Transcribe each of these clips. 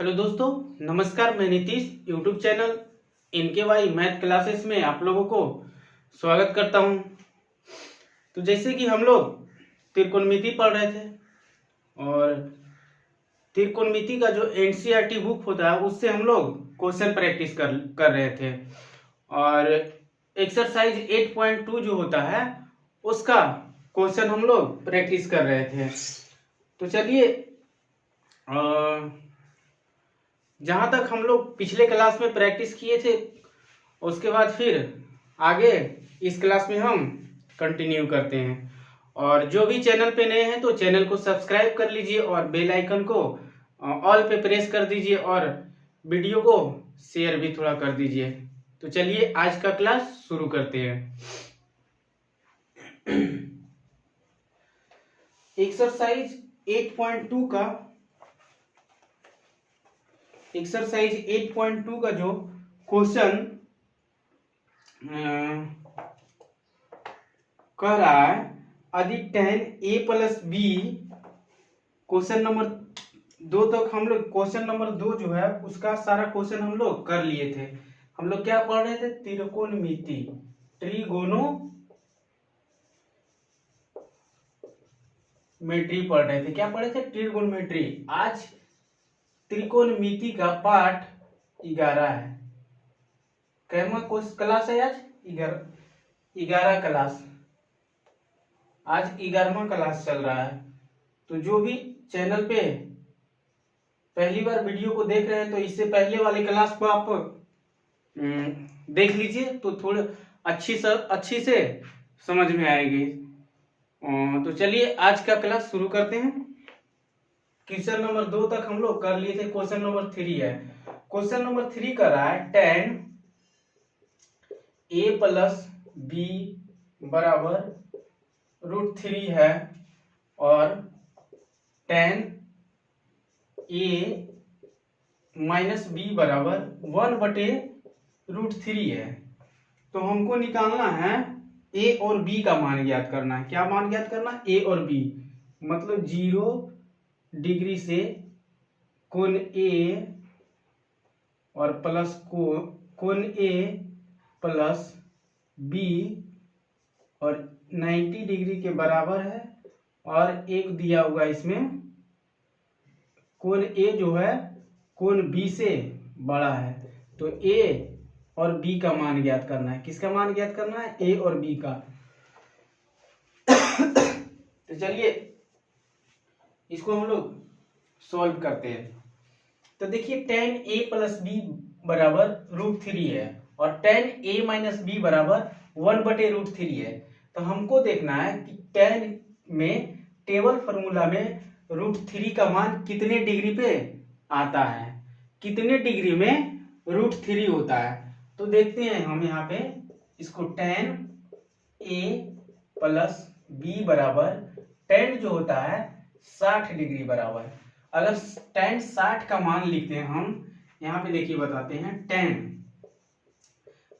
Hello दोस्तों, नमस्कार। मैं नीतीश यूट्यूब चैनल इनके मैथ क्लासेस में आप लोगों को स्वागत करता हूं। तो जैसे कि हम लोग त्रिकोणमिति पढ़ रहे थे और त्रिकोणमिति का जो एनसीईआरटी बुक होता है उससे हम लोग क्वेश्चन प्रैक्टिस कर रहे थे और एक्सरसाइज 8.2 जो होता है उसका क्वेश्चन हम लोग प्रैक्टिस कर रहे थे। तो चलिए, जहाँ तक हम लोग पिछले क्लास में प्रैक्टिस किए थे उसके बाद फिर आगे इस क्लास में हम कंटिन्यू करते हैं। और जो भी चैनल पे नए हैं तो चैनल को सब्सक्राइब कर लीजिए और बेल आइकन को ऑल पे प्रेस कर दीजिए और वीडियो को शेयर भी थोड़ा कर दीजिए। तो चलिए आज का क्लास शुरू करते हैं। एक्सरसाइज 8.2 का जो क्वेश्चन कह रहा है, यदि tan a plus b, question number 2 तक हम लोग, क्वेश्चन नंबर 2 जो है उसका सारा क्वेश्चन हम लोग कर लिए थे। हम लोग क्या पढ़ रहे थे? त्रिकोणमिति, ट्रिगोनोमेट्री पढ़ रहे थे। क्या पढ़े थे? ट्रिगोनोमेट्री। आज त्रिकोणमिति का पाठ 11 है। कैमा क्लास है आज? 11 क्लास। आज 11वां क्लास चल रहा है। तो जो भी चैनल पे पहली बार वीडियो को देख रहे हैं तो इससे पहले वाले क्लास को आप देख लीजिए तो थोड़ा अच्छी से समझ में आएगी। तो चलिए आज का क्लास शुरू करते हैं। क्वेश्चन नंबर 2 तक हम लोग कर लिए थे। क्वेश्चन नंबर 3 है। क्वेश्चन नंबर 3 कर रहा है tan a प्लस बी बराबर √3 है और tan a माइनस बी बराबर 1/√3 है। तो हमको निकालना है a और b का मान ज्ञात करना है। क्या मान ज्ञात करना है? a और b, मतलब 0 डिग्री से कोण a और प्लस कोण a प्लस b और 90 डिग्री के बराबर है। और एक दिया हुआ इसमें कोण a जो है कोण b से बड़ा है। तो a और b का मान ज्ञात करना है। किसका मान ज्ञात करना है? a और b का। तो चलिए इसको हम लोग सॉल्व करते हैं। तो देखिए tan a प्लस बी बराबर √3 है और tan a माइनस बी बराबर 1/√3 है। तो हमको देखना है कि tan में टेबल फॉर्मूला में √3 का मान कितने डिग्री पे आता है, कितने डिग्री में √3 होता है। तो देखते हैं हम यहाँ पे इसको tan a प्लस बी बराबर, tan जो होता है 60 डिग्री बराबर। अगर tan 60 का मान लिखते हैं हम यहाँ पे, देखिए बताते हैं। tan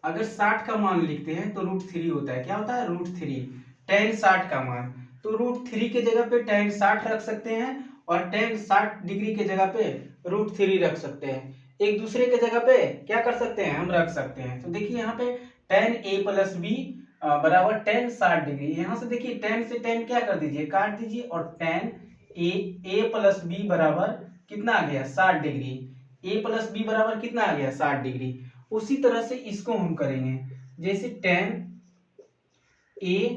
अगर 60 का मान लिखते हैं तो √3 होता है। क्या होता है? √3। tan 60 का मान, तो √3 के जगह पे tan 60 रख सकते हैं और tan 60 डिग्री के जगह पे √3 रख सकते हैं। एक दूसरे के जगह पे क्या कर सकते हैं? हम रख सकते हैं। तो देखिए यहाँ पे tan a प्लस बी बराबर tan 60 डिग्री। यहाँ से देखिए tan से tan क्या कर दीजिए? काट दीजिए और tan a प्लस बी बराबर कितना आ गया? 60 डिग्री। a प्लस बी बराबर कितना आ गया? 60 डिग्री। उसी तरह से इसको हम करेंगे। जैसे tan a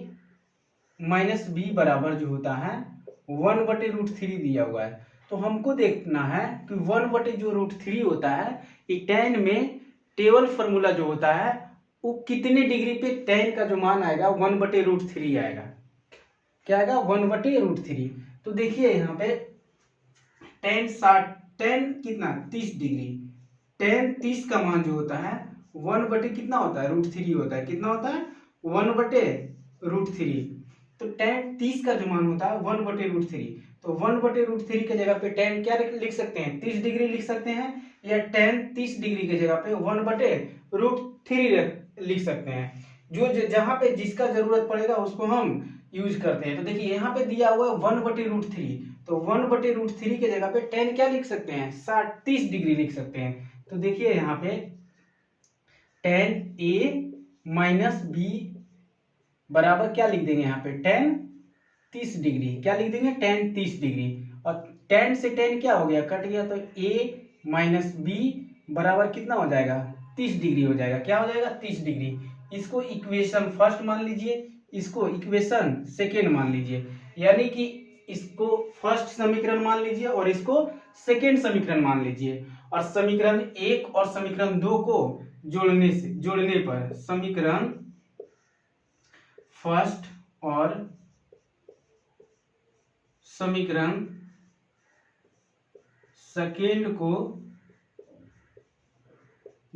माइनस बी बराबर जो होता है 1/√3 दिया हुआ है। तो हमको देखना है कि 1/√3 होता है, ये tan में टेबल फॉर्मूला जो होता है वो कितने डिग्री पे tan का जो मान आएगा 1/√3 आएगा। क्या आएगा? 1/√3। तो देखिए यहाँ पे tan कितना? 30 डिग्री। tan 30 का मान जो होता है 1/ कितना होता है? √3 होता है। कितना होता है? 1/√3। तो tan 30 का जो मान होता है 1/√3। तो 1/√3 के जगह पे tan क्या लिख सकते हैं? 30 डिग्री लिख सकते हैं, या tan 30 डिग्री के जगह पे 1/√3 लिख सकते हैं। जो जहां पे जिसका जरूरत पड़ेगा उसको हम यूज करते हैं। तो देखिए यहाँ पे दिया हुआ है 1/√3, तो 1/√3 के जगह पे tan क्या लिख सकते हैं, 30 डिग्री लिख सकते हैं। तो देखिए यहाँ पे tan A माइनस बी बराबर क्या लिख देंगे, यहाँ पे tan 30 डिग्री, क्या लिख देंगे, tan 30 डिग्री। और tan से tan क्या हो गया, कट गया, तो A माइनस बी बराबर कितना हो जाएगा, 30 डिग्री हो जाएगा। क्या हो जाएगा, 30 डिग्री। इसको इक्वेशन फर्स्ट मान लीजिए, इसको इक्वेशन सेकेंड मान लीजिए, यानी कि इसको फर्स्ट समीकरण मान लीजिए और इसको सेकेंड समीकरण मान लीजिए। और समीकरण 1 और समीकरण 2 को जोड़ने पर समीकरण फर्स्ट और समीकरण सेकेंड को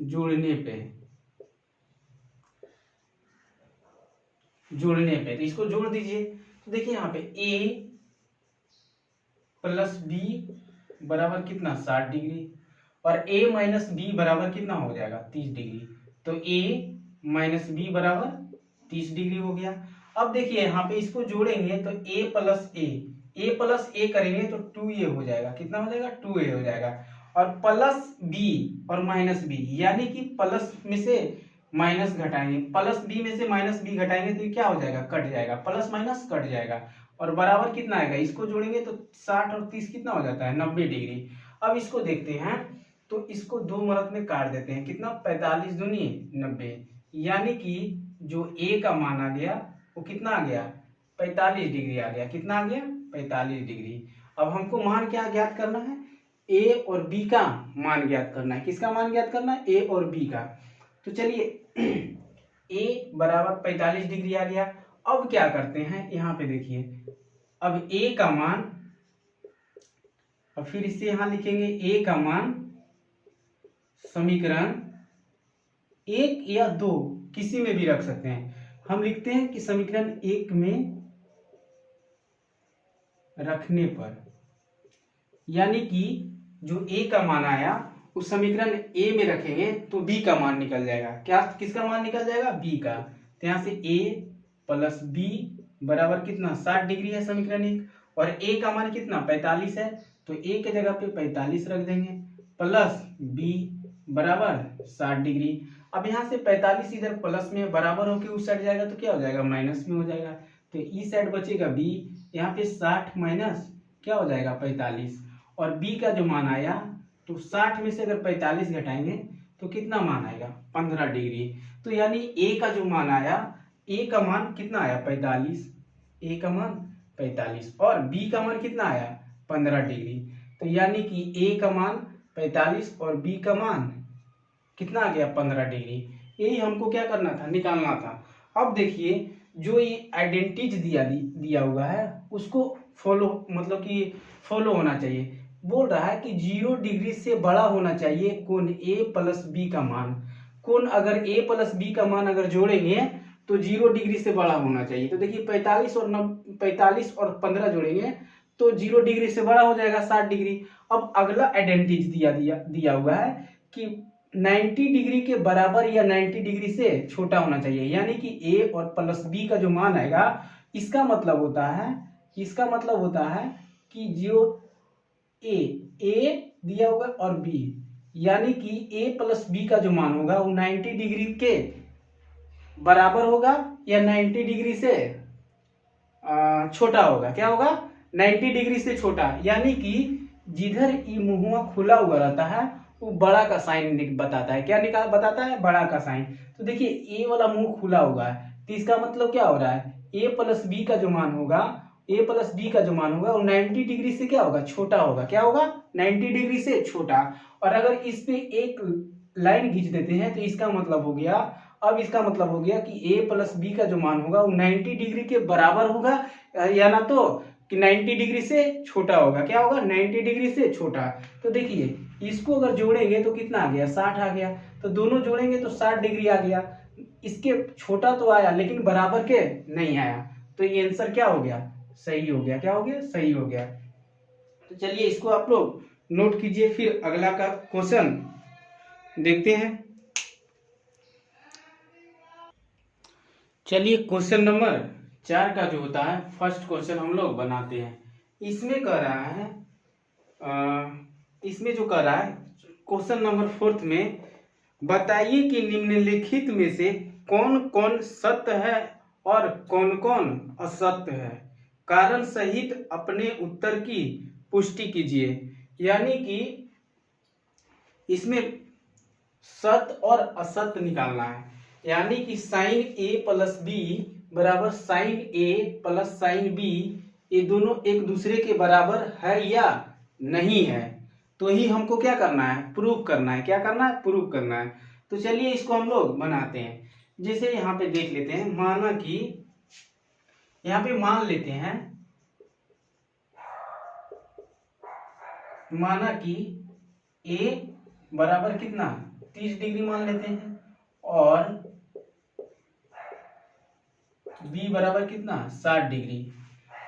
जोड़ने पे तो इसको जोड़ दीजिए। तो देखिए यहाँ पे a प्लस बी बराबर कितना, 60 डिग्री, और a माइनस बी बराबर कितना हो जाएगा, 30 डिग्री। तो a माइनस बी बराबर 30 डिग्री हो गया। अब देखिए यहाँ पे इसको जोड़ेंगे तो a प्लस a करेंगे तो 2a हो जाएगा, कितना हो जाएगा, 2a हो जाएगा। और प्लस b और माइनस b, यानी कि प्लस में से माइनस घटाएंगे, प्लस बी में से माइनस बी घटाएंगे तो ये क्या हो जाएगा, कट जाएगा, प्लस माइनस कट जाएगा। और बराबर कितना आएगा, इसको जोड़ेंगे तो 60 और 30 कितना हो जाता है, 90 डिग्री। अब इसको देखते हैं, तो इसको दो मरत में काट देते हैं, कितना, 45 दूनी 90, यानी कि जो a का मान आ गया वो कितना आ गया, 45 डिग्री आ गया। कितना आ गया, 45 डिग्री। अब हमको मान क्या ज्ञात करना है, a और b का मान ज्ञात करना है। किसका मान ज्ञात करना है, a और b का। तो चलिए a बराबर 45 डिग्री आ गया। अब क्या करते हैं, यहाँ पे देखिए, अब a का मान, और फिर इसे यहां लिखेंगे a का मान समीकरण 1 या 2 किसी में भी रख सकते हैं। हम लिखते हैं कि समीकरण 1 में रखने पर, यानी कि जो a का मान आया उस समीकरण a में रखेंगे तो b का मान निकल जाएगा। क्या, किसका मान निकल जाएगा, b का। तो यहां से a प्लस b बराबर कितना, 60 डिग्री है समीकरण 1, और a का मान कितना, 45 है, तो a के जगह पे 45 रख देंगे, प्लस b बराबर 60 डिग्री। अब यहाँ से 45 इधर प्लस में बराबर होके उस साइड जाएगा तो क्या हो जाएगा, माइनस में हो जाएगा। तो इस साइड बचेगा b, यहाँ पे 60 माइनस क्या हो जाएगा, 45, और b का जो मान आया तो 60 में से अगर 45 घटाएंगे तो कितना मान आएगा, 15 डिग्री। तो यानी a का जो मान आया, a का मान कितना आया, 45, a का मान 45, और b का मान कितना आया, 15 डिग्री। तो यानी कि a का मान 45 और b का मान कितना आ गया, 15 डिग्री। यही हमको क्या करना था, निकालना था। अब देखिए जो ये आइडेंटिज दिया हुआ है उसको फॉलो, मतलब कि फॉलो होना चाहिए। बोल रहा है कि 0 डिग्री से बड़ा होना चाहिए कोण a प्लस बी का मान। कोण अगर a प्लस बी का मान अगर जोड़ेंगे तो 0 डिग्री से बड़ा होना चाहिए। तो देखिए 45 और 15 जोड़ेंगे तो 0 डिग्री से बड़ा हो जाएगा, 60 डिग्री। अब अगला आइडेंटिज दिया हुआ है कि 90 डिग्री के बराबर या 90 डिग्री से छोटा होना चाहिए, यानी कि a और प्लस b का जो मान आएगा इसका मतलब होता है कि जो a दिया होगा और b, यानी कि a प्लस b का जो मान होगा वो 90 डिग्री के बराबर होगा या 90 डिग्री से छोटा होगा। क्या होगा, 90 डिग्री से छोटा, यानी कि जिधर ये मुंह खुला हुआ रहता है वो बड़ा का साइन बताता है। क्या बताता है, बड़ा का साइन। तो देखिए ए वाला मुंह खुला हुआ है तो इसका मतलब क्या हो रहा है, a प्लस बी का जो मान होगा वो 90 डिग्री से क्या होगा, छोटा होगा। क्या होगा, 90 डिग्री से छोटा। और अगर इस पे एक लाइन खींच देते हैं तो इसका मतलब हो गया, अब इसका मतलब हो गया कि a प्लस बी का जो मान होगा वो 90 डिग्री के बराबर होगा, या ना तो कि 90 डिग्री से छोटा होगा। क्या होगा, 90 डिग्री से छोटा। तो देखिए इसको अगर जोड़ेंगे तो कितना आ गया, 60 आ गया। तो दोनों जोड़ेंगे तो 60 डिग्री आ गया। इसके छोटा तो आया लेकिन बराबर के नहीं आया, तो ये आंसर क्या हो गया, सही हो गया। क्या हो गया, सही हो गया। तो चलिए इसको आप लोग नोट कीजिए, फिर अगला का क्वेश्चन देखते हैं। चलिए क्वेश्चन नंबर 4 का जो होता है फर्स्ट क्वेश्चन हम लोग बनाते हैं। इसमें कह रहा है इसमें जो कह रहा है क्वेश्चन नंबर 4 में बताइए कि निम्नलिखित में से कौन कौन सत्य है और कौन कौन असत्य है, कारण सहित अपने उत्तर की पुष्टि कीजिए। यानी कि इसमें सत्य और असत्य निकालना है। यानी कि साइन ए प्लस बी बराबर साइन ए प्लस साइन बी, ये दोनों एक दूसरे के बराबर है या नहीं है, तो ही हमको क्या करना है, प्रूव करना है। क्या करना है, प्रूव करना है। तो चलिए इसको हम लोग बनाते हैं। जैसे यहाँ पे देख लेते हैं, माना कि यहाँ पे मान लेते हैं, माना कि ए बराबर कितना 30 डिग्री मान लेते हैं और बी बराबर कितना 60 डिग्री।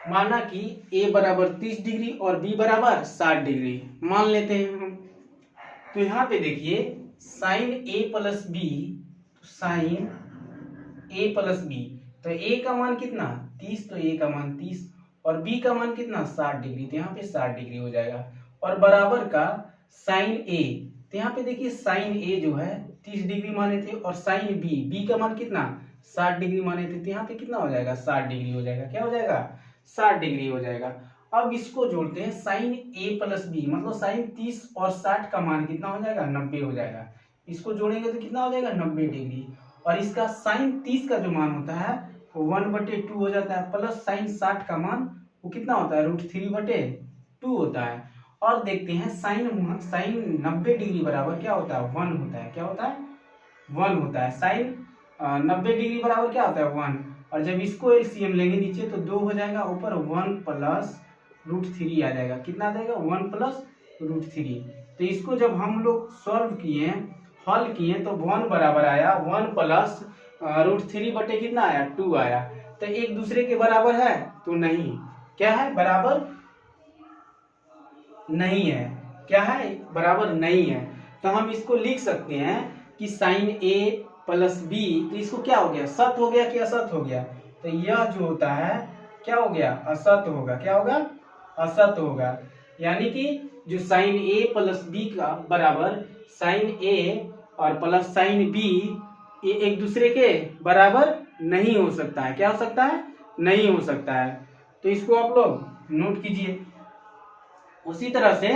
माना कि ए बराबर 30 डिग्री और बी बराबर 60 डिग्री मान लेते हैं हम। तो यहाँ पे देखिए साइन ए प्लस बी, साइन ए प्लस बी, तो ए का मान कितना 30, तो ए का मान 30 और बी का मान कितना 60 डिग्री, तो यहाँ पे 60 डिग्री हो जाएगा। और बराबर का साइन ए, तो यहाँ पे देखिए साइन ए जो है 30 डिग्री माने थे और साइन बी, बी का मान कितना 60 डिग्री माने थे, तो यहाँ पे कितना हो जाएगा 60 डिग्री हो जाएगा। क्या हो जाएगा 60 डिग्री हो जाएगा। अब इसको जोड़ते हैं, साइन ए प्लस बी मतलब साइन 30 और 60 का मान कितना हो जाएगा 90 हो जाएगा। इसको जोड़ेंगे तो कितना हो जाएगा 90 डिग्री। और इसका साइन 30 का जो मान होता है वो 1/2 हो जाता है, प्लस साइन 60 का मान वो कितना होता है √3/2 होता है। और देखते हैं साइन 90 डिग्री बराबर क्या होता है 1 होता है। क्या होता है 1 होता है। साइन 90 डिग्री बराबर क्या होता है 1। और जब इसको एलसीएम लेंगे नीचे तो 2 हो जाएगा, ऊपर 1 प्लस √3 आ जाएगा। कितना आ जाएगा 1 प्लस √3। तो इसको जब हम लोग सॉल्व किए, हल किए, तो 1 बराबर आया 1 प्लस √3 बटे कितना आया 2 आया। तो एक दूसरे के बराबर है तो नहीं, क्या है बराबर नहीं है। क्या है बराबर नहीं है। तो हम इसको लिख सकते हैं कि साइन ए प्लस बी, तो इसको क्या हो गया सत्य हो गया कि असत्य हो गया। तो यह जो होता है क्या हो गया असत्य होगा। क्या होगा असत्य होगा। यानी कि जो साइन ए प्लस बी का बराबर साइन ए और प्लस साइन बी, ये एक दूसरे के बराबर नहीं हो सकता है। क्या हो सकता है नहीं हो सकता है। तो इसको आप लोग नोट कीजिए। उसी तरह से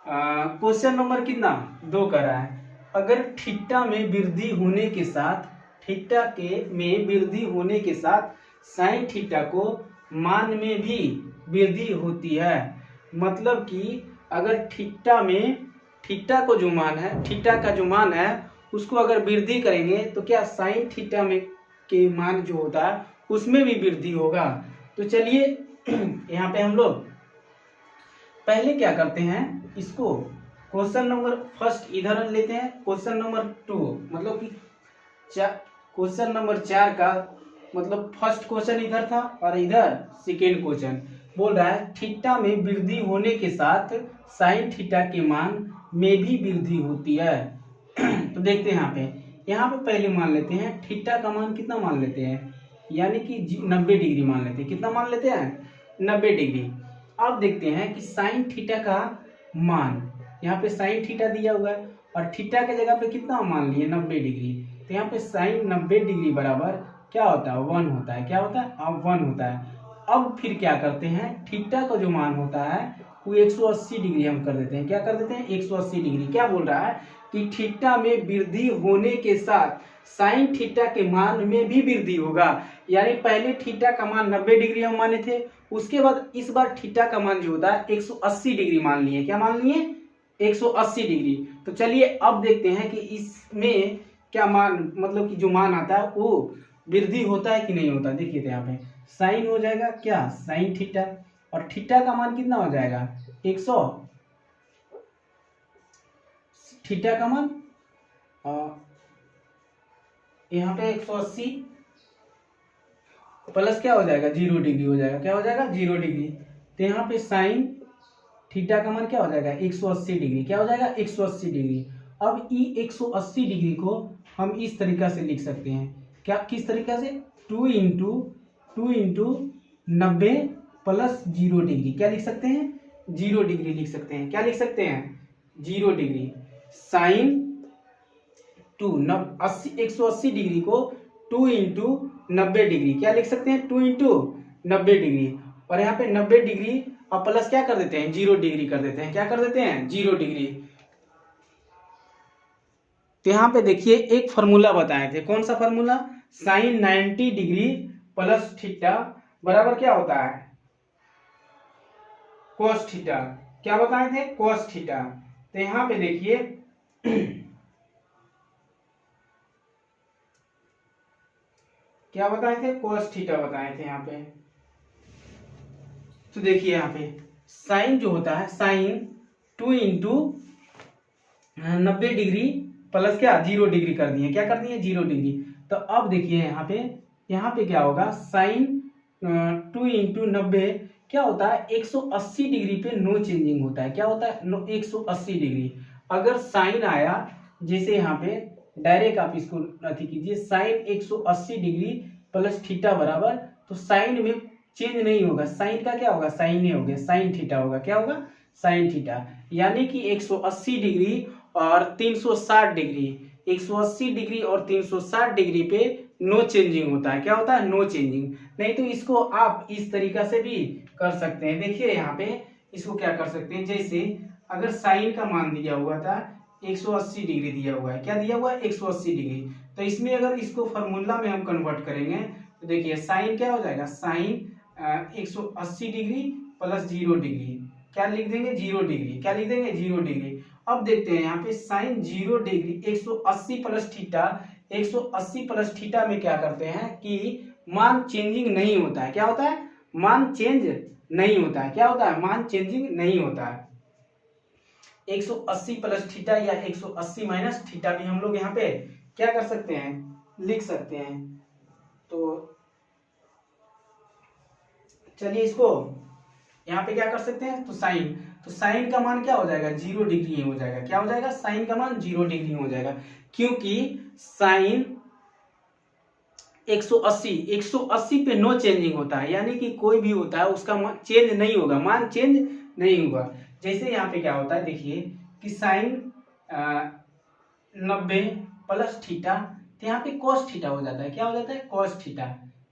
क्वेश्चन नंबर कितना 2 कर रहा है, अगर थीटा में वृद्धि होने के साथ, थीटा के में वृद्धि होने के साथ साइन थीटा को मान में भी वृद्धि होती है। मतलब कि अगर थीटा में, थीटा को जो मान है, थीटा का जो मान है उसको अगर वृद्धि करेंगे तो क्या साइन थीटा में के मान जो होता है उसमें भी वृद्धि होगा। तो चलिए यहाँ पे हम लोग पहले क्या करते हैं, इसको क्वेश्चन नंबर फर्स्ट इधर लेते हैं, क्वेश्चन नंबर 2 मतलब कि क्वेश्चन नंबर 4 का मतलब फर्स्ट क्वेश्चन इधर था और इधर सेकेंड क्वेश्चन बोल रहा है थीटा में वृद्धि होने के साथ साइन थीटा के मान में भी वृद्धि होती है। तो देखते हैं यहाँ पे पहले मान लेते हैं थीटा का मान कितना मान लेते हैं, यानी कि 90 डिग्री मान लेते हैं। कितना मान लेते हैं 90 डिग्री। अब देखते हैं कि साइन थीटा का मान, यहाँ पे साइन थीटा दिया हुआ है और थीटा के जगह पे कितना मान लिए 90 डिग्री। तो यहाँ पे साइन 90 डिग्री बराबर क्या होता है 1 होता है। क्या होता है अब 1 होता है। अब फिर क्या करते हैं, थीटा का जो मान होता है वो 180 डिग्री हम कर देते हैं। क्या कर देते हैं 180 डिग्री। क्या बोल रहा है कि थीटा में वृद्धि होने के साथ साइन थीटा के मान में भी वृद्धि होगा। यानी पहले थीटा का मान 90 डिग्री हम माने थे, उसके बाद इस बार थीटा का मान जो होता है 180 डिग्री मान लिए। क्या मान लिए 180 डिग्री। तो चलिए अब देखते हैं कि इसमें क्या मान, मतलब कि जो मान आता है वो वृद्धि होता है कि नहीं होता। देखिए तो यहाँ पे साइन हो जाएगा क्या साइन थीटा और थीटा का मान कितना हो जाएगा 100, थीटा का मान यहाँ पे 180 प्लस क्या हो जाएगा 0 डिग्री हो जाएगा। क्या हो जाएगा 0 डिग्री। तो यहाँ पे साइन थीटा का मान क्या हो जाएगा 180 डिग्री। क्या हो जाएगा 180 डिग्री। अब ई 180 डिग्री को हम इस तरीका से लिख सकते हैं क्या किस तरीका से 2 × 90 प्लस 0 डिग्री, क्या लिख सकते हैं 0 डिग्री लिख सकते हैं, क्या लिख सकते हैं 0 डिग्री साइन 180 डिग्री को 2 × 90 डिग्री क्या लिख सकते हैं 2 × 90 डिग्री, और यहाँ पे 90 डिग्री और प्लस क्या कर देते हैं 0 डिग्री कर देते हैं, क्या कर देते हैं 0 डिग्री। तो यहाँ पे देखिए एक फॉर्मूला बताए थे, कौन सा formula, sine 90 degree plus theta बराबर क्या होता है कोस थीटा, क्या बताए थे कोस थीटा। तो यहाँ पे देखिए क्या बताए थे कोस थीटा बताए थे यहाँ पे। तो देखिए यहाँ पे साइन जो होता है साइन 2 × 90 डिग्री प्लस क्या 0 डिग्री कर दिए, क्या कर दिए 0 डिग्री। तो अब देखिए यहाँ पे क्या होगा साइन 2 × 90 क्या होता है 180 डिग्री पे नो चेंजिंग होता है, क्या होता है 180 डिग्री। अगर साइन आया जैसे यहाँ पे डायरेक्ट आप इसको अथी कीजिए साइन 180 डिग्री प्लस थीटा बराबर, तो साइन में चेंज नहीं होगा, साइन का क्या होगा साइन ही हो गया, साइन थीटा होगा, क्या होगा साइन थीटा। यानी कि 180 डिग्री और 360 डिग्री, 180 डिग्री और 360 डिग्री पे नो चेंजिंग होता है, क्या होता है नो चेंजिंग। नहीं तो इसको आप इस तरीका से भी कर सकते हैं। देखिए यहाँ पे इसको क्या कर सकते हैं, जैसे अगर साइन का मान दिया हुआ था 180 डिग्री दिया हुआ है, क्या दिया हुआ है 180 डिग्री, तो इसमें अगर इसको फार्मूला में हम कन्वर्ट करेंगे तो देखिए साइन क्या हो जाएगा साइन 180 डिग्री प्लस 0 डिग्री, क्या लिख देंगे 0 डिग्री, क्या लिख देंगे 0 डिग्री। अब देखते हैं यहाँ पे sine 0 degree 180 plus theta, 180 plus theta में क्या करते हैं कि मान चेंजिंग नहीं होता है, क्या होता है मान चेंज नहीं होता है, क्या होता है मान चेंजिंग नहीं होता है। 180 प्लस थीटा या 180 माइनस थीटा भी हम लोग यहाँ पे क्या कर सकते हैं लिख सकते हैं। तो चलिए इसको यहाँ पे क्या कर सकते हैं, तो साइन का मान क्या हो जाएगा 0 डिग्री ही हो जाएगा, क्या हो जाएगा साइन का मान 0 डिग्री हो जाएगा, क्योंकि साइन 180 पे नो चेंजिंग होता है, यानी कि कोई भी होता है उसका चेंज नहीं होगा, मान चेंज नहीं होगा। जैसे यहाँ पे क्या होता है देखिए कि साइन 90 प्लस थीटा, तो यहाँ पे कॉस थीटा हो जाता है, क्या हो जाता है कॉस थीटा,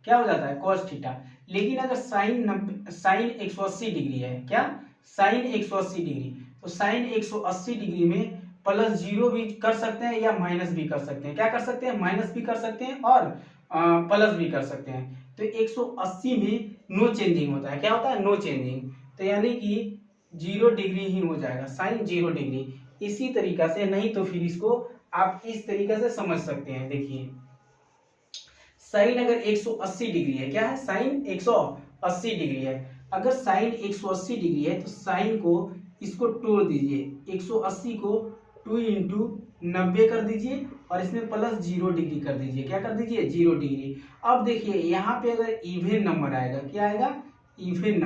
क्या हो जाता है कॉस थीटा। लेकिन अगर साइन 180 डिग्री है, क्या साइन 180 डिग्री, तो साइन 180 डिग्री में प्लस 0 भी कर सकते हैं या माइनस भी कर सकते हैं, क्या कर सकते हैं माइनस भी कर सकते हैं और प्लस भी कर सकते हैं। तो 180 में नो चेंजिंग होता है, क्या होता है नो चेंजिंग, तो यानी कि 0 डिग्री ही हो जाएगा साइन 0 डिग्री। इसी तरीका से, नहीं तो फिर इसको आप इस तरीके से समझ सकते हैं। देखिए साइन अगर 180 डिग्री है, क्या है साइन 180 डिग्री है, अगर साइन 180 डिग्री है तो साइन को इसको तोड़ दीजिए, 180 को 2 × 90 कर दीजिए और इसमें प्लस 0 डिग्री कर दीजिए, क्या कर दीजिए 0 डिग्री। अब देखिए यहाँ पे अगर इवन नंबर आएगा, क्या आएगा इवन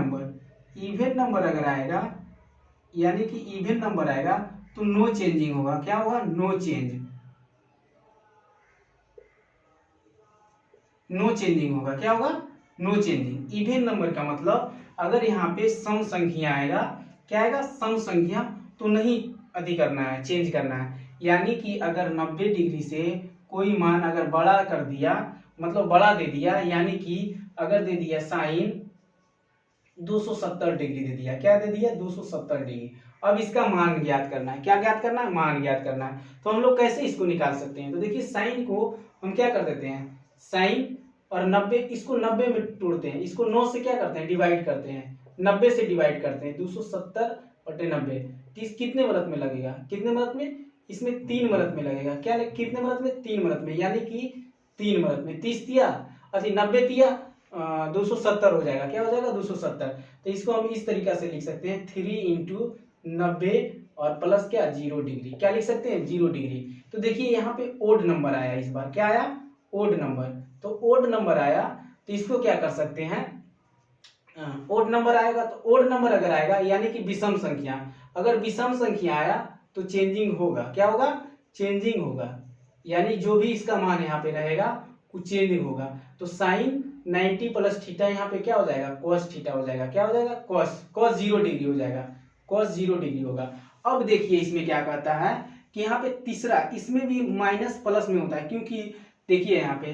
नंबर अगर आएगा, यानी कि इवन नंबर आएगा तो नो चेंजिंग होगा, क्या होगा नो चेंजिंग होगा, क्या होगा नो चेंजिंग। इवन नंबर का मतलब अगर यहाँ पे सम संख्या आएगा, क्या आएगा सम संख्या, तो नहीं अधिक करना है चेंज करना है। यानी कि अगर 90 डिग्री से कोई मान अगर बड़ा कर दिया, मतलब बड़ा दे दिया, यानी कि अगर दे दिया साइन 270 डिग्री दे दिया, क्या दे दिया 270 डिग्री, अब इसका मान ज्ञात करना है, क्या ज्ञात करना है मान ज्ञात करना है। तो हम लोग कैसे इसको निकाल सकते हैं, तो देखिए साइन को हम क्या कर देते हैं, साइन और 90 इसको 90 में तोड़ते हैं, इसको 9 से क्या करते हैं डिवाइड करते हैं, 90 से डिवाइड करते हैं, 270/90 कितने मदद में लगेगा, कितने मदद में, इसमें 3 मदद में लगेगा, क्या कितने मदद में 3 मदद में, यानी कि 3 मदद में 30 दिया, अच्छा 90 दिया 270 हो जाएगा, क्या हो जाएगा 270। तो इसको हम इस तरीका से लिख सकते हैं 3 × 90 और प्लस क्या 0 डिग्री, क्या लिख सकते हैं 0 डिग्री। तो देखिए यहाँ पे ओड नंबर आया, इस बार क्या आया ओड नंबर, तो ओड नंबर आया तो इसको क्या कर सकते हैं, ओड नंबर आएगा तो ओड नंबर अगर आएगा यानी कि विषम संख्या, अगर विषम संख्या आया तो चेंजिंग होगा, क्या होगा चेंजिंग होगा, यानी जो भी इसका मान यहाँ पे रहेगा कुछ चेंज नहीं होगा। तो साइन 90 प्लस थीटा यहाँ पे क्या हो जाएगा, कॉस थीटा हो जाएगा। क्या हो जाएगा, कॉस 0 डिग्री हो जाएगा, कॉस 0 डिग्री होगा। अब देखिए इसमें क्या कहता है कि यहाँ पे तीसरा, इसमें भी माइनस प्लस में होता है, क्योंकि देखिए यहाँ पे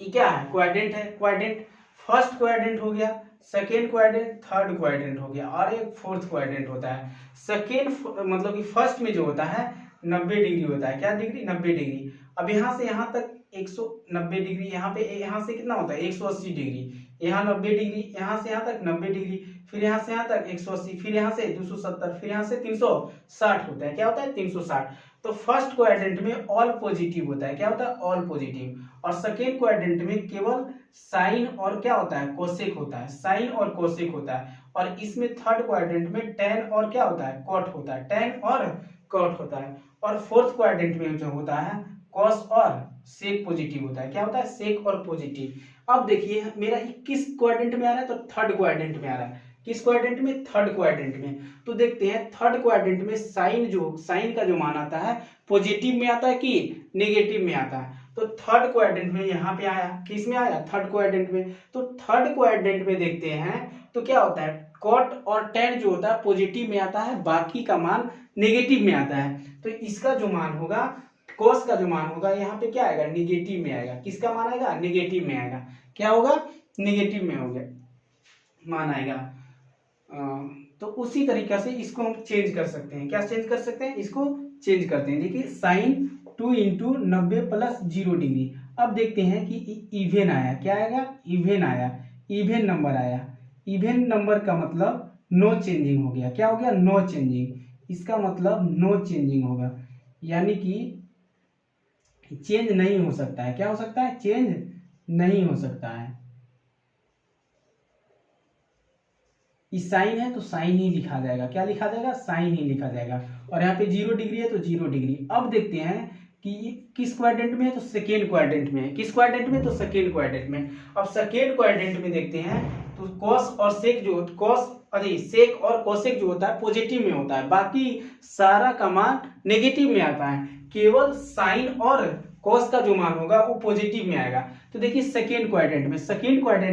ये क्या है, क्वाड्रेंट है। क्वाड्रेंट, फर्स्ट क्वाड्रेंट हो गया, सेकेंड क्वाड्रेंट, थर्ड क्वाड्रेंट हो गया और एक फोर्थ क्वाड्रेंट होता है। सेकेंड मतलब कि फर्स्ट में जो होता है 90 डिग्री होता है। क्या डिग्री, 90 डिग्री। अब यहाँ से यहाँ तक 190 डिग्री, यहाँ पे यहाँ से कितना होता है 180 डिग्री, यहाँ 90 डिग्री, यहाँ से यहाँ तक 90 डिग्री, फिर यहाँ से यहाँ तक 180, फिर यहाँ से 270, फिर यहाँ से 360 होता है। क्या होता है 360। तो फर्स्ट क्वाड्रेंट में ऑल पॉजिटिव होता है। क्या होता है, ऑल पॉजिटिव। और सेकेंड क्वाड्रेंट में केवल साइन और क्या होता है, कोसेक होता है, साइन और कोसेक होता है। और इसमें थर्ड क्वाड्रेंट में टेन और क्या होता है, कॉट होता है, टेन और कॉट होता है। और फोर्थ क्वाड्रेंट में जो होता है कॉस और सेक पॉजिटिव होता है। क्या होता है, सेक और पॉजिटिव। अब देखिए मेरा किस क्वाड्रेंट में आ रहा है, तो थर्ड क्वाड्रेंट में आ रहा है। किस क्वाड्रेंट में, थर्ड क्वाड्रेंट में। तो देखते हैं थर्ड क्वाड्रेंट में साइन का जो मान आता है पॉजिटिव में आता है कि नेगेटिव में आता है। तो थर्ड क्वाड्रेंट में यहाँ पे आया, किस में आया, थर्ड क्वाड्रेंट में। तो थर्ड क्वाड्रेंट में देखते हैं तो क्या होता है, कॉट और टेन जो होता है पॉजिटिव में आता है, बाकी का मान नेगेटिव में आता है। तो इसका जो मान होगा, कॉस का जो मान होगा यहाँ पे क्या आएगा, निगेटिव में आएगा। किसका मान आएगा, निगेटिव में आएगा। क्या होगा, निगेटिव में हो गया मान आएगा। तो उसी तरीका से इसको हम चेंज कर सकते हैं। क्या चेंज कर सकते हैं, इसको चेंज करते हैं। देखिए साइन 2 इंटू 90 प्लस 0 डिग्री। अब देखते हैं कि इवेन आया। क्या आएगा, इवेन आया, इवेन नंबर आया। इवेन नंबर का मतलब नो चेंजिंग हो गया। क्या हो गया, नो चेंजिंग। इसका मतलब नो चेंजिंग होगा, यानी कि चेंज नहीं हो सकता है। क्या हो सकता है, चेंज नहीं हो सकता है। इस साइन है तो साइन ही लिखा जाएगा। क्या लिखा जाएगा, साइन ही लिखा जाएगा। और यहाँ पे 0 डिग्री है तो 0 डिग्री। अब देखते हैं कि किस क्वाड्रेंट में है, तो सेकेंड क्वाड्रेंट में है। किस क्वाड्रेंट में, तो सेकेंड क्वाड्रेंट में। अब सेकेंड क्वाड्रेंट में देखते हैं तो कॉस और सेक जो सेक और कोसेक जो होता है पॉजिटिव में होता है, बाकी सारा का मान नेगेटिव में आता है। केवल साइन और कॉस का जो मान होगा वो पॉजिटिव में आएगा। तो देखिए सेकेंड क्वाड्रेंट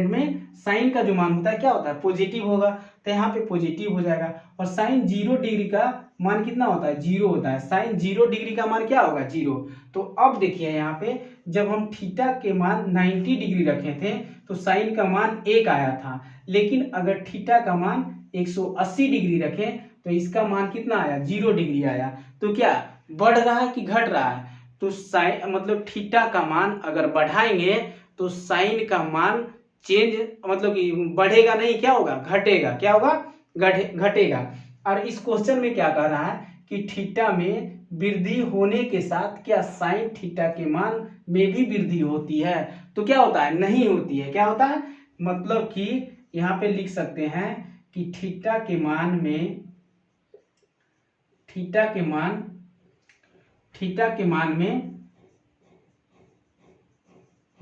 में साइन का जो मान होता है क्या होता है, पॉजिटिव होगा। तो यहाँ पे पॉजिटिव हो जाएगा। और साइन 0 डिग्री का मान कितना होता है, 0 होता है। साइन 0 डिग्री का मान क्या होगा, 0। तो अब देखिए यहाँ पे जब हम थीटा के मान 90 डिग्री रखे थे तो साइन का मान 1 आया था, लेकिन अगर थीटा का मान 180 डिग्री रखें तो इसका मान कितना आया, 0 डिग्री आया। तो क्या बढ़ रहा है कि घट रहा है, तो साइन मतलब थीटा का मान अगर बढ़ाएंगे तो साइन का मान चेंज मतलब कि बढ़ेगा नहीं, क्या होगा, घटेगा। क्या होगा, घटेगा। और इस क्वेश्चन में क्या कह रहा है कि थीटा में वृद्धि होने के साथ क्या साइन थीटा के मान में भी वृद्धि होती है, तो क्या होता है, नहीं होती है। क्या होता है, मतलब कि यहाँ पे लिख सकते हैं कि थीटा के मान में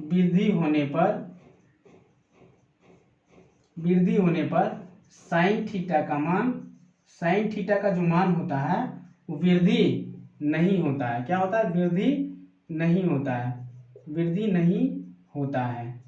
वृद्धि होने पर साइन थीटा का जो मान होता है वो वृद्धि नहीं होता है। क्या होता है, वृद्धि नहीं होता है।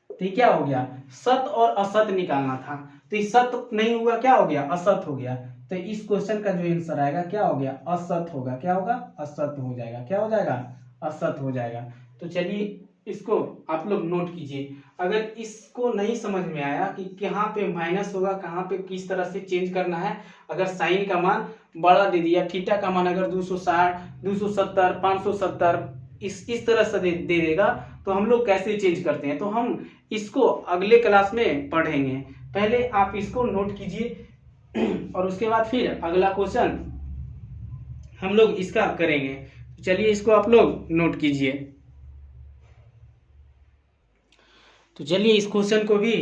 तो ये क्या हो गया, सत और असत निकालना था, तो ये सत नहीं हुआ, क्या हो गया, असत हो गया। तो इस क्वेश्चन का जो आंसर आएगा क्या हो गया, असत होगा। क्या होगा, असत हो जाएगा। क्या हो जाएगा, असत हो जाएगा। तो चलिए इसको आप लोग नोट कीजिए। अगर इसको नहीं समझ में आया कि कहाँ पे माइनस होगा, कहाँ पे किस तरह से चेंज करना है, अगर साइन का मान बड़ा दे दिया, थीटा का मान अगर 260, 270, 570 इस तरह से दे देगा तो हम लोग कैसे चेंज करते हैं, तो हम इसको अगले क्लास में पढ़ेंगे। पहले आप इसको नोट कीजिए और उसके बाद फिर अगला क्वेश्चन हम लोग इसका करेंगे। चलिए इसको आप लोग नोट कीजिए। तो चलिए इस क्वेश्चन को भी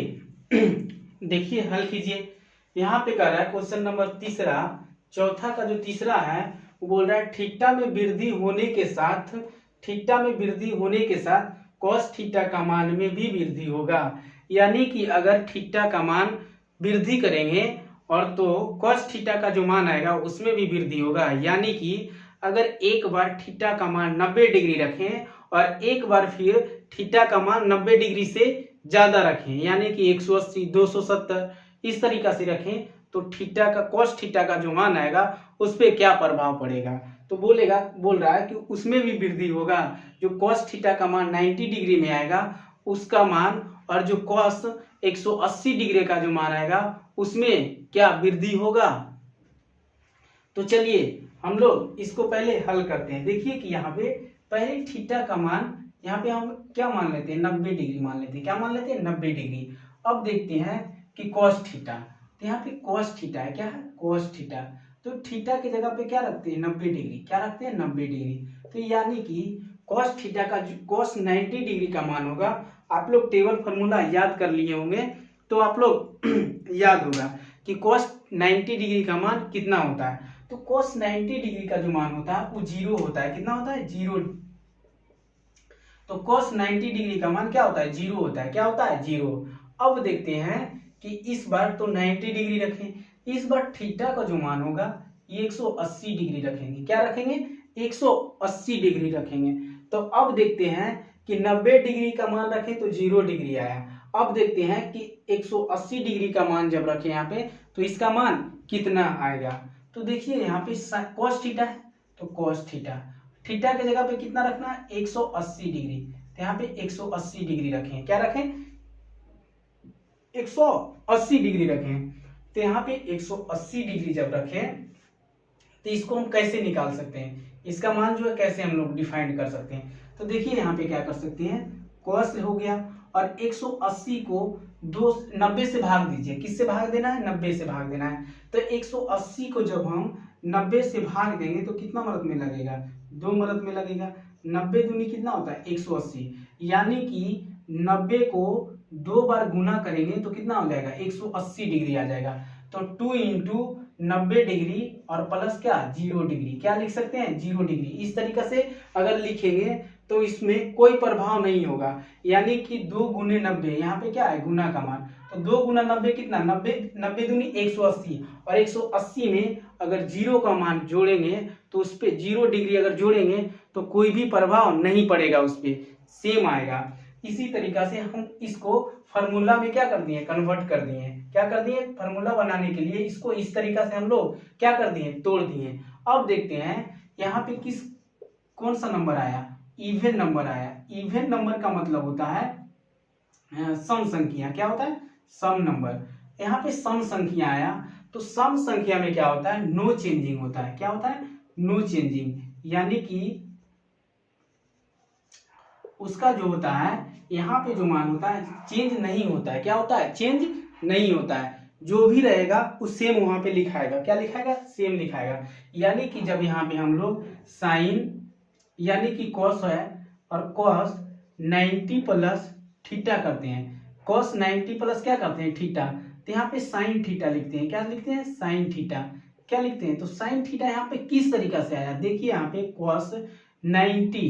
देखिए, हल कीजिए। यहाँ पे कह रहा है क्वेश्चन नंबर तीसरा, चौथा का जो तीसरा है वो बोल रहा है थीटा में वृद्धि होने के साथ कॉस थीटा का मान में भी वृद्धि होगा। यानी कि अगर थीटा का मान वृद्धि करेंगे और तो कॉस थीटा का जो मान आएगा उसमें भी वृद्धि होगा। यानी कि अगर एक बार थीटा का मान 90 डिग्री रखें और एक बार फिर थीटा का मान 90 डिग्री से ज्यादा रखें, यानी कि 180, 270 इस तरीका से रखें, तो थीटा का कॉस थीटा का जो मान आएगा उस पर क्या प्रभाव पड़ेगा। तो बोल रहा है कि उसमें भी वृद्धि होगा। जो कॉस थीटा का मान 90 डिग्री में आएगा उसका मान, और जो कॉस 180 डिग्री का जो मान आएगा उसमें क्या वृद्धि होगा। तो चलिए हम लोग इसको पहले हल करते हैं। देखिए कि यहाँ पे पहले थीटा का मान यहाँ पे हम क्या मान लेते हैं, 90 डिग्री मान लेते हैं। क्या मान लेते हैं, 90 डिग्री। अब देखते हैं कि कॉस थीटा, तो यहाँ पे कॉस थीटा है, क्या है, कॉस थीटा। तो थीटा की जगह पे क्या रखते हैं, 90 डिग्री। क्या रखते हैं, 90 डिग्री। तो यानी कि कॉस थीटा का कॉस 90 डिग्री का मान होगा। आप लोग टेबल फॉर्मूला याद कर लिए होंगे तो आप लोग याद होगा कि कॉस 90 डिग्री का मान कितना होता है। तो cos 90 डिग्री का जो मान होता है वो 0 होता है। कितना होता है, 0। तो cos 90 डिग्री का मान क्या होता है, 0 होता है। क्या होता है, 0। अब देखते हैं कि इस बार तो 90 डिग्री रखें, इस बार थीटा का जो मान होगा ये 180 डिग्री रखेंगे। क्या रखेंगे, 180 डिग्री रखेंगे। तो अब देखते हैं कि 90 डिग्री का मान रखें तो 0 डिग्री आया। अब देखते हैं कि 180 डिग्री का मान जब रखें यहाँ पे तो इसका मान कितना आएगा। तो देखिए यहाँ पे cos थीटा है, तो cos थीटा, थीटा की जगह पे कितना रखना है, 180 डिग्री। तो यहाँ पे 180 डिग्री रखें। क्या रखें, 180 डिग्री रखें। तो यहाँ पे 180 डिग्री जब रखें तो इसको हम कैसे निकाल सकते हैं, इसका मान जो है कैसे हम लोग डिफाइन कर सकते हैं। तो देखिए यहाँ पे क्या कर सकते हैं, cos हो गया और 180 को 90 से भाग दीजिए। किससे भाग देना है, 90 से भाग देना है। तो 180 को जब हम 90 से भाग देंगे तो कितना मदद में लगेगा, 2 मदद में लगेगा। 90 दूनी कितना होता है, 180। यानी कि 90 को 2 बार गुना करेंगे तो कितना हो जाएगा, 180 डिग्री आ जाएगा। तो 2 इंटू 90 डिग्री और प्लस क्या, 0 डिग्री। क्या लिख सकते हैं, 0 डिग्री। इस तरीके से अगर लिखेंगे तो इसमें कोई प्रभाव नहीं होगा। यानी कि 2 गुने 90, यहाँ पे क्या है, गुना का मान। तो 2 गुना 90 कितना, 90 दूनी 180, और 180 में अगर 0 का मान जोड़ेंगे तो उस पर 0 डिग्री अगर जोड़ेंगे तो कोई भी प्रभाव नहीं पड़ेगा, उस पर सेम आएगा। इसी तरीका से हम इसको फार्मूला में क्या कर दिए, कन्वर्ट कर दिए। क्या कर दिए, फार्मूला बनाने के लिए इसको इस तरीका से हम लोग क्या कर दिए, तोड़ दिए। अब देखते हैं यहाँ पे कौन सा नंबर आया, इवन नंबर आया। इवन नंबर का मतलब होता है सम संख्या। क्या होता है, सम नंबर। यहाँ पे सम संख्या आया तो सम संख्या में क्या होता है, नो चेंजिंग होता है। क्या होता है, नो चेंजिंग। यानी कि उसका जो होता है यहाँ पे जो मान होता है चेंज नहीं होता है। क्या होता है, चेंज नहीं होता है। जो भी रहेगा वो सेम वहां पे लिखाएगा। क्या लिखाएगा, सेम लिखाएगा। यानी कि जब यहाँ पे हम लोग साइन यानी कि कॉस है और कॉस 90 प्लस थीटा करते हैं, कॉस 90 प्लस क्या करते हैं, थीटा। तो यहाँ पे साइन थीटा लिखते हैं। क्या लिखते हैं, साइन थीटा। क्या लिखते हैं, तो साइन थीटा यहाँ पे किस तरीका से आया, देखिए यहाँ पे कॉस 90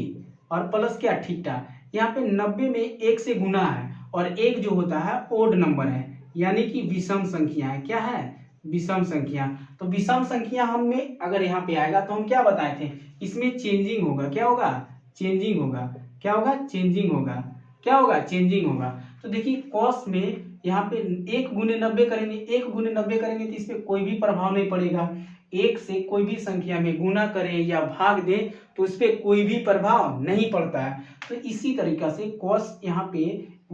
और प्लस क्या, थीटा। यहाँ पे 90 में 1 से गुना है और 1 जो होता है ओड नंबर है, यानी कि विषम संख्या है। क्या है, विषम संख्या। तो विषम संख्या हमें अगर यहाँ पे आएगा तो हम क्या बताए थे, इसमें चेंजिंग होगा। क्या होगा, चेंजिंग होगा। क्या होगा, चेंजिंग होगा। क्या होगा, चेंजिंग होगा। तो देखिए कॉस में यहाँ पे 1 गुने 90 करेंगे, 1 गुने 90 करेंगे तो इस पे कोई भी प्रभाव नहीं पड़ेगा। 1 से कोई भी संख्या में गुना करें या भाग दें तो उस पर कोई भी प्रभाव नहीं पड़ता है। तो इसी तरीका से कॉस यहाँ पे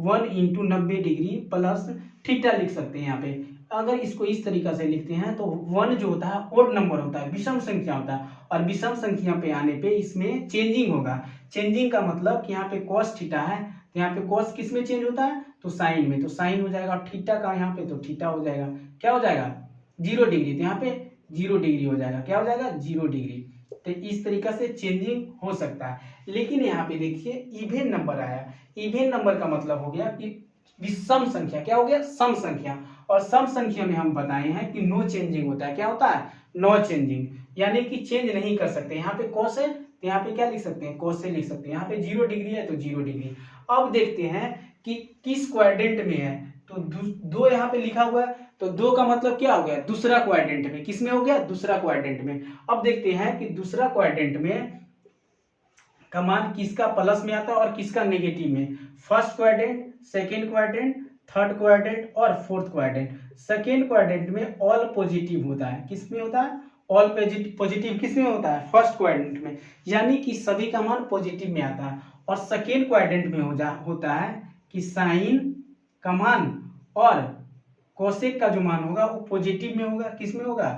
1 इंटू 90 डिग्री प्लस थीटा लिख सकते हैं। यहाँ पे अगर इसको इस तरीका से लिखते हैं तो 1 जो होता है ओड नंबर होता है, विषम संख्या होता है, और विषम संख्या पे आने पे इसमें चेंजिंग होगा। चेंजिंग का मतलब कि यहाँ पे कॉस थीटा है तो यहाँ पे कॉस किस में चेंज होता है, तो साइन में। तो साइन हो जाएगा, और थीटा का यहाँ पे तो थीटा हो जाएगा। क्या हो जाएगा, 0 डिग्री। तो यहाँ पे 0 डिग्री हो जाएगा। क्या हो जाएगा, 0 डिग्री। तो इस तरीका से चेंजिंग हो सकता है। लेकिन यहाँ पे देखिए इवेन नंबर आया। इवेन नंबर का मतलब हो गया कि विषम संख्या। क्या हो गया, सम संख्या। और सम संख्या में हम बताए हैं कि नो चेंजिंग होता है। क्या होता है, नो चेंजिंग, यानी कि चेंज नहीं कर सकते। यहाँ पे कॉस है तो यहाँ पे क्या लिख सकते हैं, कॉस से लिख सकते हैं। यहाँ पे 0 डिग्री है तो 0 डिग्री। अब देखते हैं कि किस क्वाड्रेंट में है। तो 2 यहाँ पे लिखा हुआ है तो 2 का मतलब क्या हो गया, दूसरा क्वाड्रेंट में। किसमें हो गया, दूसरा क्वाड्रेंट में। अब देखते हैं कि दूसरा क्वाड्रेंट में का मान किसका प्लस में आता है और किसका नेगेटिव में। First quadrant, second quadrant, third quadrant और फोर्थ क्वाड्रेंट। सेकेंड क्वाड्रेंट में ऑल पॉजिटिव होता है। किसमें होता है, ऑल पॉजिटिव किसमें होता है, फर्स्ट क्वाड्रेंट में, यानी कि सभी का मान पॉजिटिव में आता है। और सेकेंड क्वाड्रेंट में होता है कि साइन का मान और कोसेक का जो मान होगा वो पॉजिटिव में होगा। किसमें होगा,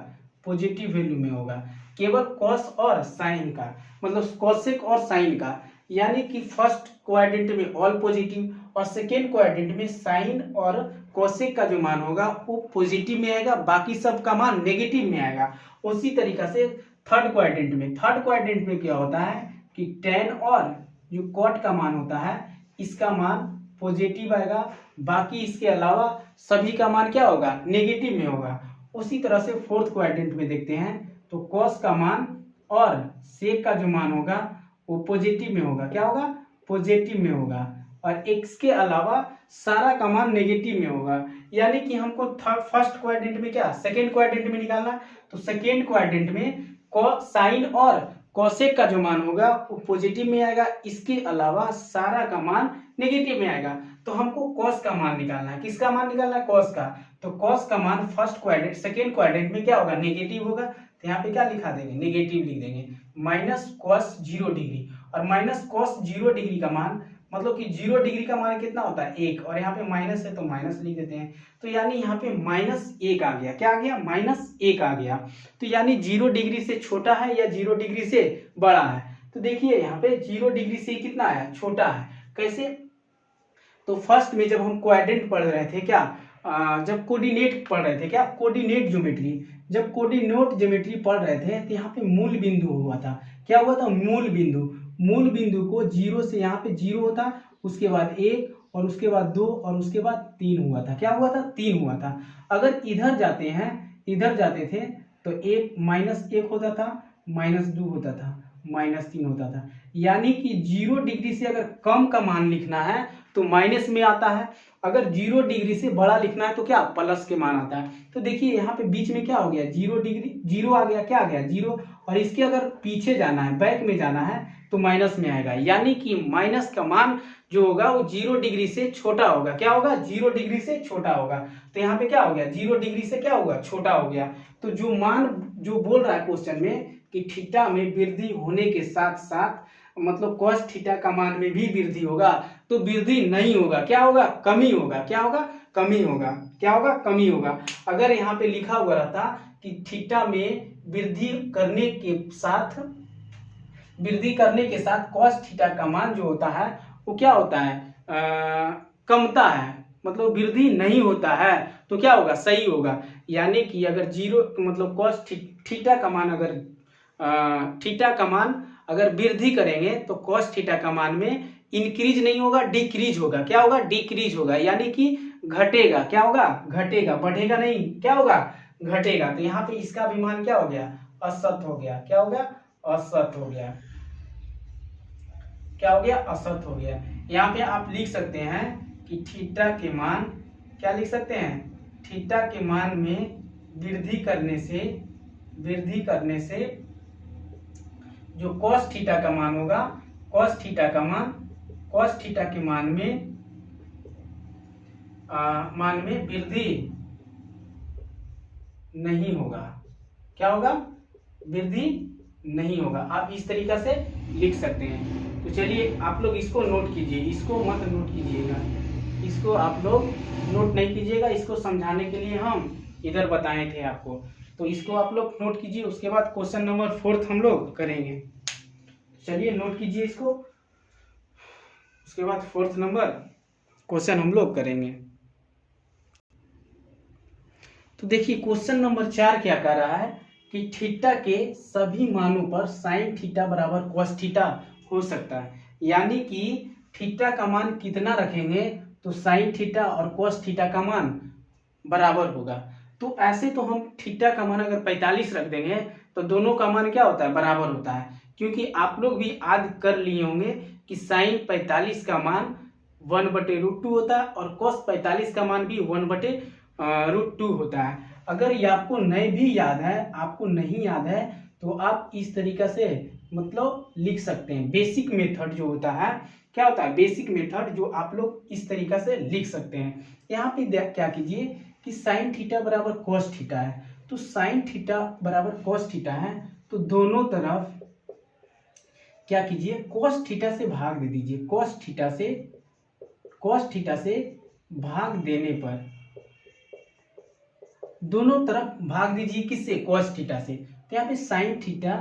पॉजिटिव वैल्यू में होगा। केवल कॉस और साइन का, मतलब कोसेक और साइन का, यानी कि फर्स्ट क्वाड्रेंट में ऑल पॉजिटिव और सेकेंड क्वाड्रेंट में साइन और कोसेक का जो मान होगा वो पॉजिटिव में आएगा, बाकी सब का मान नेगेटिव में आएगा। उसी तरीका से थर्ड क्वाड्रेंट में क्या होता है कि टेन और जो कॉट का मान होता है इसका मान पॉजिटिव आएगा, बाकी इसके अलावा सभी का मान क्या होगा, नेगेटिव में होगा। उसी तरह से फोर्थ क्वाड्रेंट में देखते हैं तो कॉस का मान और सेक का जो मान होगा वो पॉजिटिव में होगा। क्या होगा, पॉजिटिव में होगा, और एक्स के अलावा सारा का मान नेगेटिव में होगा। यानी कि हमको फर्स्ट क्वाड्रेंट में क्या, सेकेंड क्वाड्रेंट में निकालना है, तो सेकेंड क्वाड्रेंट में साइन और कोसेक का जो मान होगा वो पॉजिटिव में आएगा, इसके अलावा सारा का मान नेगेटिव में आएगा। तो हमको कॉस का मान निकालना है। किसका मान निकालना है, कॉस का। तो कॉस का मान फर्स्ट क्वाड्रेंट, सेकेंड क्वाड्रेंट में क्या होगा, नेगेटिव होगा। तो यहाँ पे क्या लिखा देंगे, नेगेटिव लिख देंगे, माइनस कॉस 0 डिग्री। और माइनस कॉस 0 डिग्री का मान मतलब कि 0 डिग्री का मान कितना होता है, 1, और यहाँ पे माइनस है तो माइनस लिख देते हैं। तो यानी यहाँ पे -1 आ गया। क्या आ गया, -1 आ गया। तो यानी 0 डिग्री से छोटा है या 0 डिग्री से बड़ा है। तो देखिए यहाँ पे 0 डिग्री से कितना है, छोटा है। कैसे, तो फर्स्ट में जब हम क्वाड्रेंट पढ़ रहे थे क्या, जब कोऑर्डिनेट पढ़ रहे थे, क्या कोऑर्डिनेट ज्योमेट्री, जब कोऑर्डिनेट ज्योमेट्री पढ़ रहे थे तो यहाँ पे मूल बिंदु हुआ था। क्या हुआ था, मूल बिंदु को 0 से, यहाँ पे 0 होता, उसके बाद 1 और उसके बाद 2 और उसके बाद 3 हुआ था। क्या हुआ था, 3 हुआ था। अगर इधर जाते थे तो 1 -1 होता था, -2 होता था, -3 होता था। यानी कि 0 डिग्री से अगर कम का मान लिखना है तो माइनस में आता है, अगर 0 डिग्री से बड़ा लिखना है तो क्या, प्लस के मान आता है। तो देखिए यहाँ पे बीच में क्या हो गया, 0 डिग्री, 0 आ गया। क्या आ गया, 0, और इसके अगर पीछे जाना है, बैक में जाना है तो माइनस में आएगा। यानी कि माइनस का मान जो होगा वो 0 डिग्री से छोटा होगा। क्या होगा, 0 डिग्री से छोटा होगा। तो यहाँ पे क्या हो गया, 0 डिग्री से क्या होगा, छोटा हो गया। तो जो मान जो बोल रहा है क्वेश्चन में कि थीटा में वृद्धि होने के साथ साथ मतलब cos थीटा का मान में भी वृद्धि होगा, तो वृद्धि नहीं होगा। क्या होगा, कमी होगा। क्या होगा, कमी होगा। क्या होगा, कमी होगा। अगर यहाँ पे लिखा हुआ रहता कि थीटा में वृद्धि करने के साथ cos थीटा का मान जो होता है वो क्या होता है, कमता है, मतलब वृद्धि नहीं होता है, तो क्या होगा, सही होगा। यानी कि अगर 0 मतलब cos थीटा का मान अगर वृद्धि करेंगे तो cos थीटा का मान में इंक्रीज नहीं होगा, डिक्रीज होगा। क्या होगा, डिक्रीज होगा, यानी कि घटेगा। क्या होगा, घटेगा, बढ़ेगा नहीं, क्या होगा, घटेगा। तो यहाँ पे इसका भी मान क्या हो गया, असत हो गया। क्या हो गया, असत हो गया। क्या हो गया, असत हो गया। यहाँ पे आप लिख सकते हैं कि थीटा के मान, क्या लिख सकते हैं, थीटा के मान में वृद्धि करने से जो cos थीटा का मान होगा, cos थीटा के मान में वृद्धि नहीं होगा। क्या होगा, वृद्धि नहीं होगा। आप इस तरीका से लिख सकते हैं। तो चलिए आप लोग इसको नोट कीजिए, इसको मत नोट कीजिएगा, इसको आप लोग नोट नहीं कीजिएगा। इसको समझाने के लिए हम इधर बताए थे आपको, तो इसको आप लोग नोट कीजिए। उसके बाद क्वेश्चन नंबर 4 हम लोग करेंगे। चलिए नोट कीजिए इसको, उसके बाद 4 नंबर क्वेश्चन हम लोग करेंगे। तो देखिए क्वेश्चन नंबर 4 क्या कह रहा है कि थीटा के सभी मानों पर साइन थीटा बराबर cos थीटा हो सकता है। यानी कि थीटा का मान कितना रखेंगे तो साइन थीटा और cos थीटा का मान बराबर होगा। तो ऐसे तो हम थीटा का मान अगर 45 रख देंगे तो दोनों का मान क्या होता है, बराबर होता है। क्योंकि आप लोग भी याद कर लिए होंगे कि साइन 45 का मान 1/√2 होता है और cos 45 का मान भी 1/√2 √2 होता है। अगर ये आपको नहीं याद है तो आप इस तरीका से मतलब लिख सकते हैं। बेसिक मेथड जो होता है, क्या होता है बेसिक मेथड, जो आप लोग इस तरीका से लिख सकते हैं। यहाँ पे क्या कीजिए कि साइन थीटा बराबर कॉस थीटा है, तो साइन थीटा बराबर कॉस थीटा है, तो दोनों तरफ क्या कीजिए कॉस थीटा से भाग दे दीजिए। कॉस थीटा से भाग देने पर दोनों तरफ भाग दीजिए, किससे? कॉस थीटा से। तो यहाँ पे साइन थीटा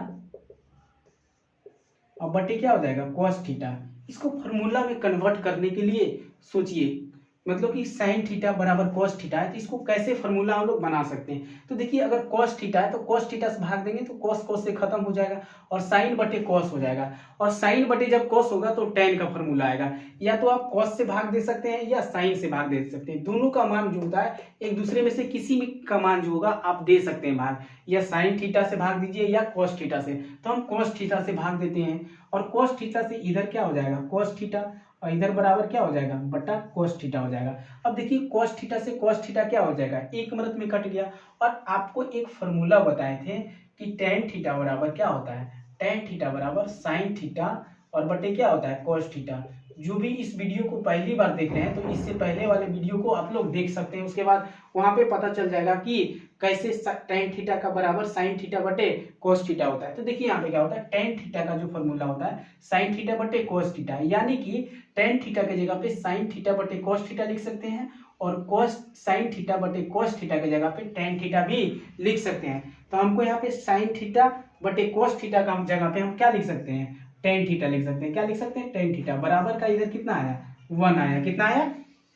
और बटे क्या हो जाएगा कॉस थीटा। इसको फॉर्मूला में कन्वर्ट करने के लिए सोचिए, मतलब कि साइन थीटा बराबर कॉस थीटा है, तो इसको कैसे फॉर्मूला हम लोग बना सकते हैं। तो देखिए अगर कॉस थीटा है तो कॉस थीटा से भाग देंगे तो कॉस से खत्म हो जाएगा और साइन बटे कॉस हो जाएगा, और साइन बटे जब कॉस होगा तो टेन का फॉर्मूला आएगा। या तो आप कॉस से भाग दे सकते हैं या साइन से भाग दे सकते हैं, दोनों का मान जो होता है एक दूसरे में से किसी में का मान जो होगा आप दे सकते हैं भाग, या साइन थीटा से भाग दीजिए या कॉस थीटा से। तो हम कॉस थीटा से भाग देते हैं, और कॉस थीटा से इधर क्या हो जाएगा कॉस थीटा, और इधर बराबर क्या हो जाएगा बटा कॉस थीटा हो जाएगा। अब देखिए कॉस थीटा से कॉस थीटा क्या हो जाएगा, एक मिनट में कट गया। और आपको एक फॉर्मूला बताए थे कि टेन थीटा बराबर क्या होता है, टेन थीटा बराबर साइन थीटा और बटे क्या होता है कॉस थीटा। जो भी इस वीडियो को पहली बार देख रहे हैं तो इससे पहले वाले वीडियो को आप लोग देख सकते हैं, उसके बाद वहां पे पता चल जाएगा कि कैसे टेन थीटा का बराबर साइन थीटा बटे कोस थीटा होता है। तो देखिए यहाँ पे क्या होता है, टेन थीटा का जो फॉर्मूला होता है साइन थीटा बटे कोस थीटा, यानी कि टेन थीटा की जगह पे साइन थीटा बटे कोस थीटा लिख सकते हैं, और कोस साइन थीटा बटे कोस थीटा की जगह पे टेन थीटा भी लिख सकते हैं। तो हमको यहाँ पे साइन थीटा बटे कोस थीटा का जगह पे हम क्या लिख सकते हैं, टेन थीटा लिख सकते हैं। क्या लिख सकते हैं, टेन थीटा बराबर का इधर कितना आया, 1 आया। कितना आया,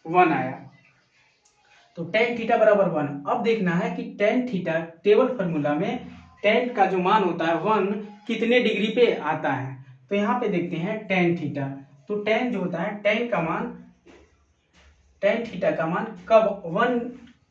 1 आया। तो टेन थीटा बराबर 1। अब देखना है कि टेन थीटा टेबल फॉर्मूला में टेन का जो मान होता है 1 कितने डिग्री पे आता है। तो यहाँ पे देखते हैं टेन थीटा, तो टेन जो होता है टेन थीटा का मान कब 1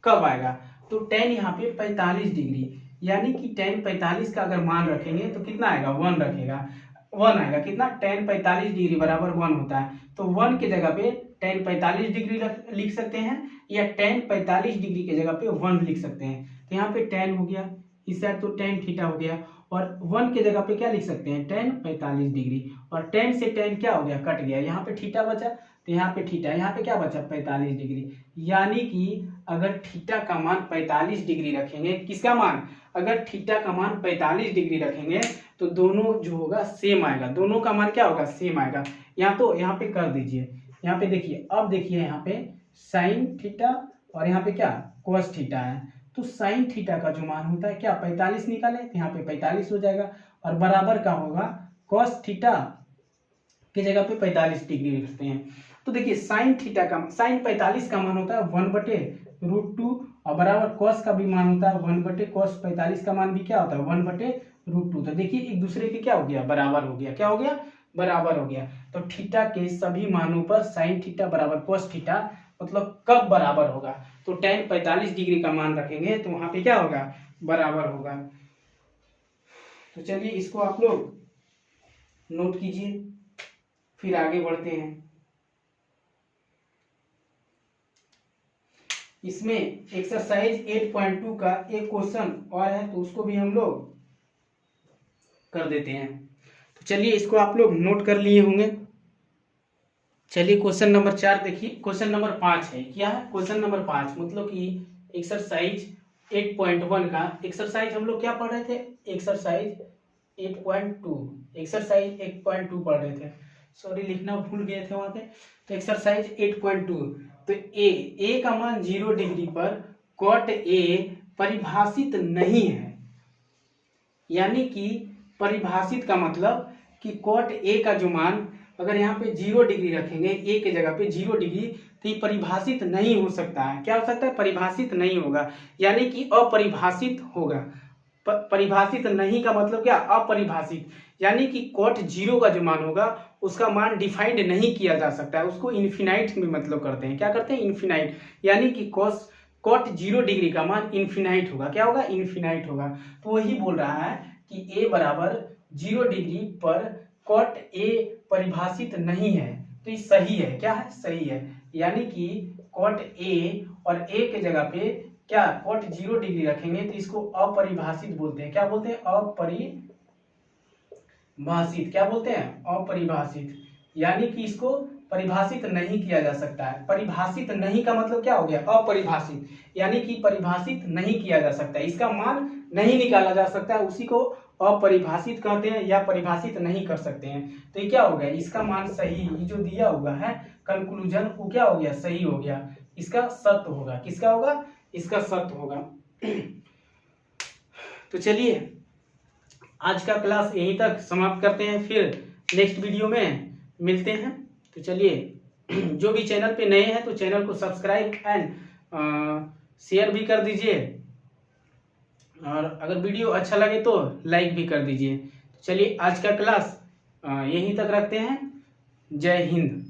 कब आएगा, तो टेन यहाँ पे 45 डिग्री, यानी कि टेन 45 का अगर मान रखेंगे तो कितना आएगा 1 रखेगा, 1 आएगा। कितना, टेन 45 डिग्री बराबर 1 होता है। तो 1 की जगह पे टेन 45 डिग्री लिख सकते हैं, या टेन 45 डिग्री की जगह पे 1 लिख सकते हैं। तो यहाँ पे टेन हो गया, इस साइड तो टेन थीटा हो गया, और 1 की जगह पे क्या लिख सकते हैं, टेन 45 डिग्री, और टेन से टेन क्या हो गया, कट गया, यहाँ पे थीटा बचा, तो यहाँ पे थीटा, यहाँ पे क्या बचा 45 डिग्री। यानी कि अगर थीटा का मान 45 डिग्री रखेंगे, किसका मान, अगर थीटा का मान 45 डिग्री रखेंगे तो दोनों जो होगा सेम आएगा, दोनों का मान क्या होगा, सेम आएगा। यहाँ पे कर दीजिए, यहाँ पे देखिए, अब देखिए यहाँ पे साइन थीटा और यहाँ पे क्या कोस थीटा है, तो साइन थीटा का जो मान होता है क्या 45 निकाले, तो यहाँ पे 45 हो जाएगा, और बराबर का होगा कोस थीटा की जगह पे 45 डिग्री रखते हैं। तो देखिए साइन थीटा का साइन 45 का मान होता है 1/√2, और बराबर कॉस का भी मान होता है 1/cos 45 का मान भी क्या होता है 1/√2। तो देखिए एक दूसरे के क्या हो गया, बराबर हो गया, क्या हो गया, बराबर हो गया। तो थीटा के सभी मानों पर साइन थीटा बराबर cos थीटा मतलब कब बराबर होगा, तो टेन 45 डिग्री का मान रखेंगे तो वहां पे क्या होगा, बराबर होगा। तो चलिए इसको आप लोग नोट कीजिए, फिर आगे बढ़ते हैं। इसमें एक्सरसाइज 8.2 का एक क्वेश्चन और है, तो उसको भी हम लोग कर देते हैं। तो चलिए इसको आप लोग नोट कर लिए होंगे। चलिए क्वेश्चन नंबर 4 देखिए, क्वेश्चन नंबर 5 है, क्या है क्वेश्चन नंबर 5, मतलब कि एक्सरसाइज 8.1 का एक्सरसाइज हम लोग क्या पढ़ रहे थे, एक्सरसाइज 8.2 पढ़ रहे थे, सॉरी लिखना भूल गए थे वहां पे। तो एक्सरसाइज 8.2, तो ए का मान 0 डिग्री पर कॉट ए परिभाषित नहीं है, यानी कि परिभाषित का मतलब कि कॉट ए का जो मान अगर यहाँ पे 0 डिग्री रखेंगे, ए के जगह पे 0 डिग्री, तो ये परिभाषित नहीं हो सकता है। क्या हो सकता है, परिभाषित नहीं होगा, यानी कि अपरिभाषित होगा। परिभाषित नहीं का मतलब क्या, अपरिभाषित, यानी कि कॉट 0 का जो मान होगा उसका मान डिफाइंड नहीं किया जा सकता है, उसको इन्फिनाइट में मतलब करते हैं, क्या करते हैं, इन्फिनाइट, यानी कि कॉट 0 डिग्री का मान इन्फिनाइट होगा, क्या होगा, इन्फिनाइट होगा। तो वही बोल रहा है कि ए बराबर 0 डिग्री पर कॉट ए परिभाषित नहीं है। तो ये सही है, क्या है, सही है। यानी कि कॉट ए और ए के जगह पे क्या कॉट 0 डिग्री रखेंगे तो इसको अपरिभाषित बोलते हैं। क्या बोलते हैं, अपरिभाषित। क्या बोलते हैं, अपरिभाषित। यानी कि इसको परिभाषित नहीं किया जा सकता है। परिभाषित नहीं का मतलब क्या हो गया, अपरिभाषित, यानी कि परिभाषित नहीं किया जा सकता है, इसका मान नहीं निकाला जा सकता है, उसी को अपरिभाषित कहते हैं या परिभाषित नहीं कर सकते हैं। तो ये क्या हो गया, इसका मान सही, ये जो दिया हुआ है कंक्लूजन वो क्या हो गया, सही हो गया, इसका सत्य होगा। किसका होगा, इसका सत्य होगा। तो चलिए आज का क्लास यहीं तक समाप्त करते हैं, फिर नेक्स्ट वीडियो में मिलते हैं। तो चलिए जो भी चैनल पे नए हैं तो चैनल को सब्सक्राइब एंड शेयर भी कर दीजिए, और अगर वीडियो अच्छा लगे तो लाइक भी कर दीजिए। चलिए आज का क्लास यहीं तक रखते हैं। जय हिंद।